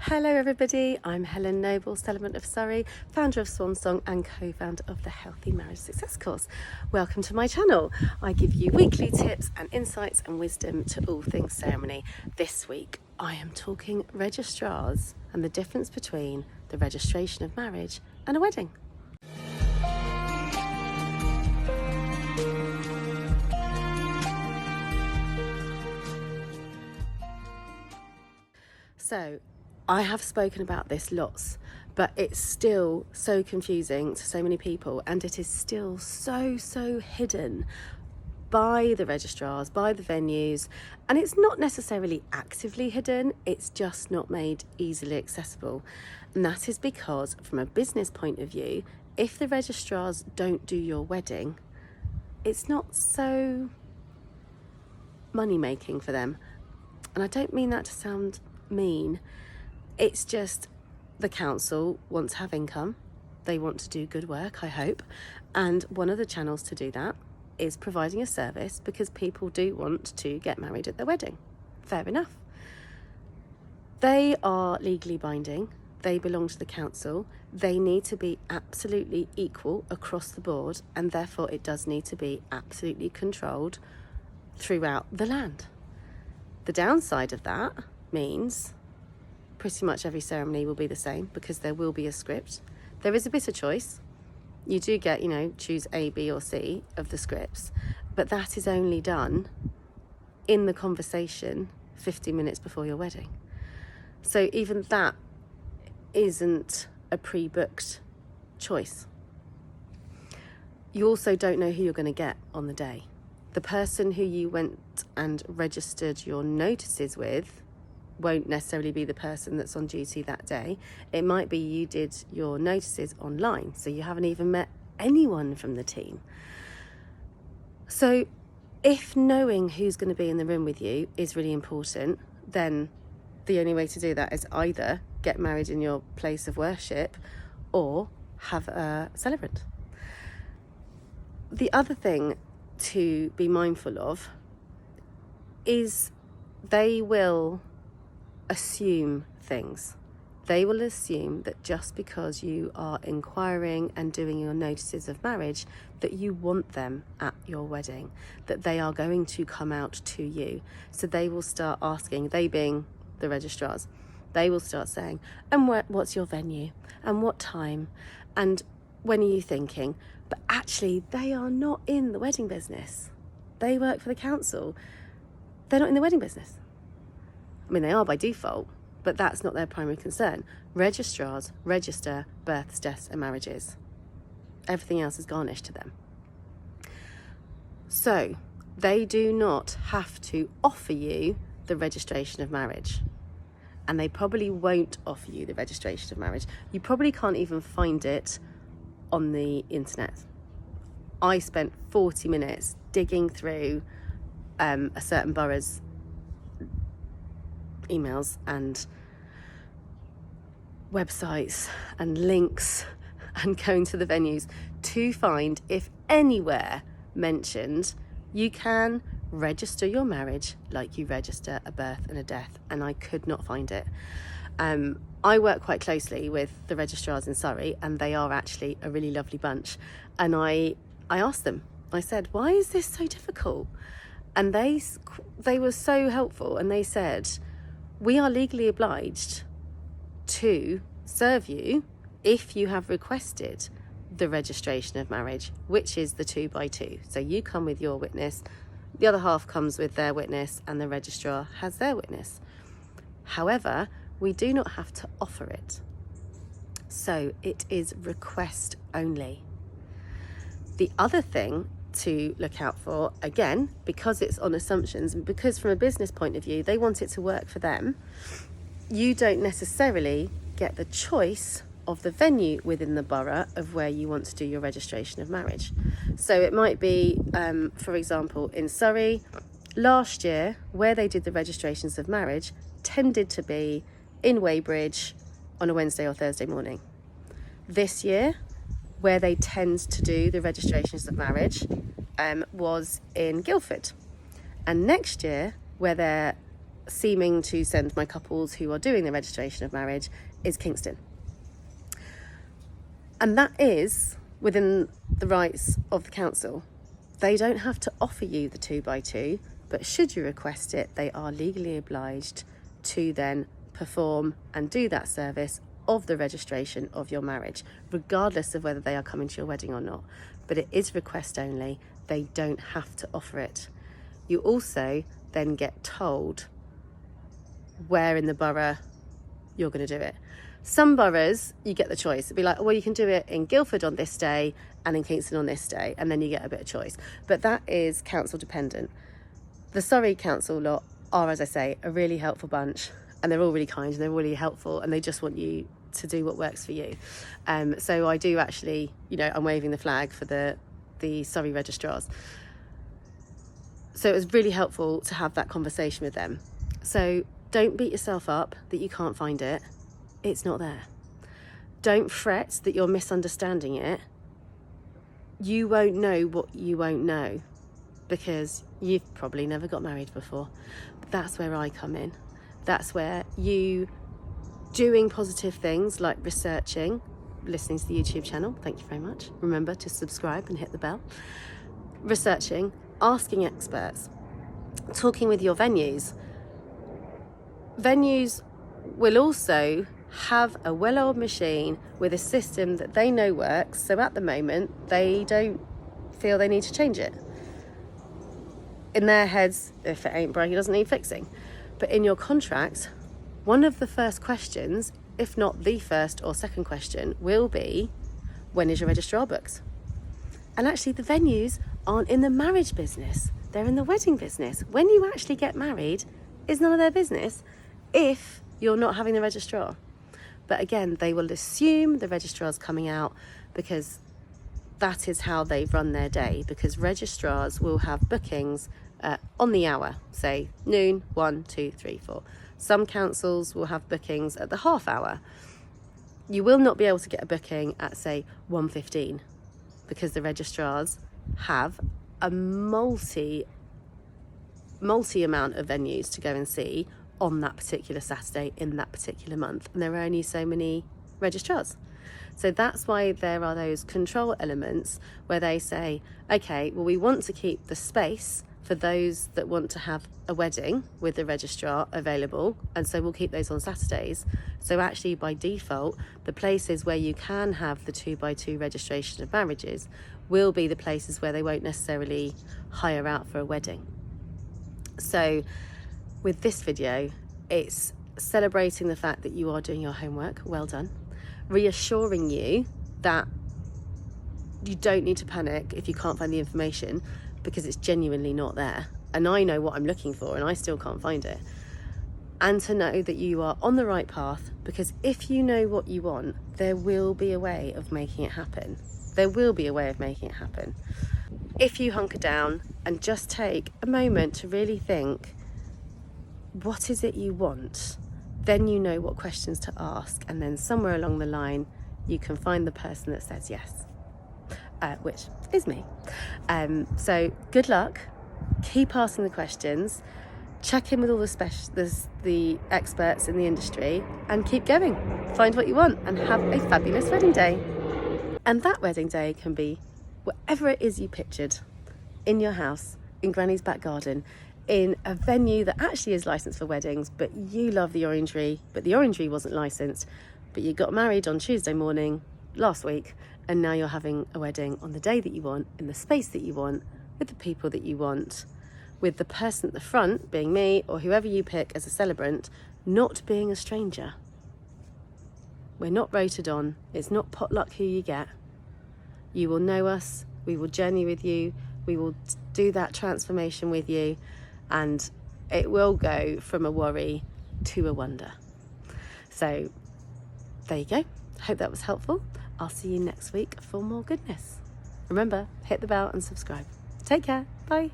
Hello everybody, I'm Helen Noble, Settlement of Surrey, founder of Swan Song and co-founder of the Healthy Marriage Success Course. Welcome to my channel. I give you weekly tips and insights and wisdom to all things ceremony. This week I am talking registrars and the difference between the registration of marriage and a wedding. So I have spoken about this lots, but it's still so confusing to so many people, and it is still so hidden by the registrars, by the venues, and it's not necessarily actively hidden, it's just not made easily accessible. And that is because from a business point of view, if the registrars don't do your wedding, it's not so money making for them. And I don't mean that to sound mean. It's just the council want to have income. They want to do good work, I hope. And one of the channels to do that is providing a service, because people do want to get married at their wedding. Fair enough. They are legally binding. They belong to the council. They need to be absolutely equal across the board, and therefore it does need to be absolutely controlled throughout the land. The downside of that means pretty much every ceremony will be the same, because there will be a script. There is a bit of choice. You do get, choose A, B or C of the scripts, but that is only done in the conversation 15 minutes before your wedding. So even that isn't a pre-booked choice. You also don't know who you're going to get on the day. The person who you went and registered your notices with won't necessarily be the person that's on duty that day. It might be you did your notices online, so you haven't even met anyone from the team. So if knowing who's going to be in the room with you is really important, then the only way to do that is either get married in your place of worship or have a celebrant. The other thing to be mindful of is they will assume things. They will assume that just because you are inquiring and doing your notices of marriage, that you want them at your wedding, that they are going to come out to you. So they will start asking, they being the registrars, they will start saying, and what's your venue? And what time? And when are you thinking? But actually, they are not in the wedding business. They work for the council. They're not in the wedding business. I mean, they are by default, but that's not their primary concern. Registrars register births, deaths and marriages. Everything else is garnished to them. So they do not have to offer you the registration of marriage. And they probably won't offer you the registration of marriage. You probably can't even find it on the internet. I spent 40 minutes digging through a certain borough's emails and websites and links and going to the venues to find if anywhere mentioned you can register your marriage like you register a birth and a death, and I could not find it. I work quite closely with the registrars in Surrey, and they are actually a really lovely bunch, and I asked them, I said, why is this so difficult? And they were so helpful, and they said, we are legally obliged to serve you if you have requested the registration of marriage, which is the 2x2. So you come with your witness, the other half comes with their witness, and the registrar has their witness. However, we do not have to offer it. So it is request only. The other thing to look out for, again, because it's on assumptions, and because from a business point of view they want it to work for them, you don't necessarily get the choice of the venue within the borough of where you want to do your registration of marriage. So it might be, for example, in Surrey last year, where they did the registrations of marriage tended to be in Weybridge on a Wednesday or Thursday morning. This year, where they tend to do the registrations of marriage was in Guildford. And next year, where they're seeming to send my couples who are doing the registration of marriage is Kingston. And that is within the rights of the council. They don't have to offer you the 2x2, but should you request it, they are legally obliged to then perform and do that service of the registration of your marriage, regardless of whether they are coming to your wedding or not. But it is request only. They don't have to offer it. You also then get told where in the borough you're going to do it. Some boroughs, you get the choice. It'd be like, well, you can do it in Guildford on this day and in Kingston on this day, and then you get a bit of choice. But that is council dependent. The Surrey council lot are, as I say, a really helpful bunch, and they're all really kind and they're really helpful, and they just want you to do what works for you. So I do actually, I'm waving the flag for the Surrey registrars. So it was really helpful to have that conversation with them. So don't beat yourself up that you can't find it. It's not there. Don't fret that you're misunderstanding it. You won't know what you won't know because you've probably never got married before. That's where I come in. That's where you doing positive things like researching, listening to the YouTube channel, thank you very much. Remember to subscribe and hit the bell. Researching, asking experts, talking with your venues. Venues will also have a well-oiled machine with a system that they know works, so at the moment they don't feel they need to change it. In their heads, if it ain't broke, it doesn't need fixing. But in your contract, one of the first questions, if not the first or second question, will be, when is your registrar booked? And actually the venues aren't in the marriage business, they're in the wedding business. When you actually get married, it's none of their business if you're not having the registrar. But again, they will assume the registrar's coming out because that is how they run their day, because registrars will have bookings on the hour, say noon, 1, 2, 3, 4. Some councils will have bookings at the half hour. You will not be able to get a booking at, say, 1:15 because the registrars have a multi amount of venues to go and see on that particular Saturday in that particular month, and there are only so many registrars. So that's why there are those control elements where they say, okay, well, we want to keep the space for those that want to have a wedding with the registrar available, and so we'll keep those on Saturdays. So actually by default, the places where you can have the 2x2 registration of marriages will be the places where they won't necessarily hire out for a wedding. So with this video, it's celebrating the fact that you are doing your homework, well done, reassuring you that you don't need to panic if you can't find the information, because it's genuinely not there. And I know what I'm looking for and I still can't find it. And to know that you are on the right path, because if you know what you want, there will be a way of making it happen. There will be a way of making it happen. If you hunker down and just take a moment to really think, what is it you want? Then you know what questions to ask, and then somewhere along the line you can find the person that says yes, which is me. So good luck, keep asking the questions, check in with all the experts in the industry, and keep going. Find what you want and have a fabulous wedding day. And that wedding day can be whatever it is you pictured, in your house, in Granny's back garden, in a venue that actually is licensed for weddings, but you love the Orangery, but the Orangery wasn't licensed, but you got married on Tuesday morning last week, and now you're having a wedding on the day that you want, in the space that you want, with the people that you want, with the person at the front, being me or whoever you pick as a celebrant, not being a stranger. We're not voted on. It's not potluck who you get. You will know us. We will journey with you. We will do that transformation with you. And it will go from a worry to a wonder. So there you go. Hope that was helpful. I'll see you next week for more goodness. Remember, hit the bell and subscribe. Take care. Bye.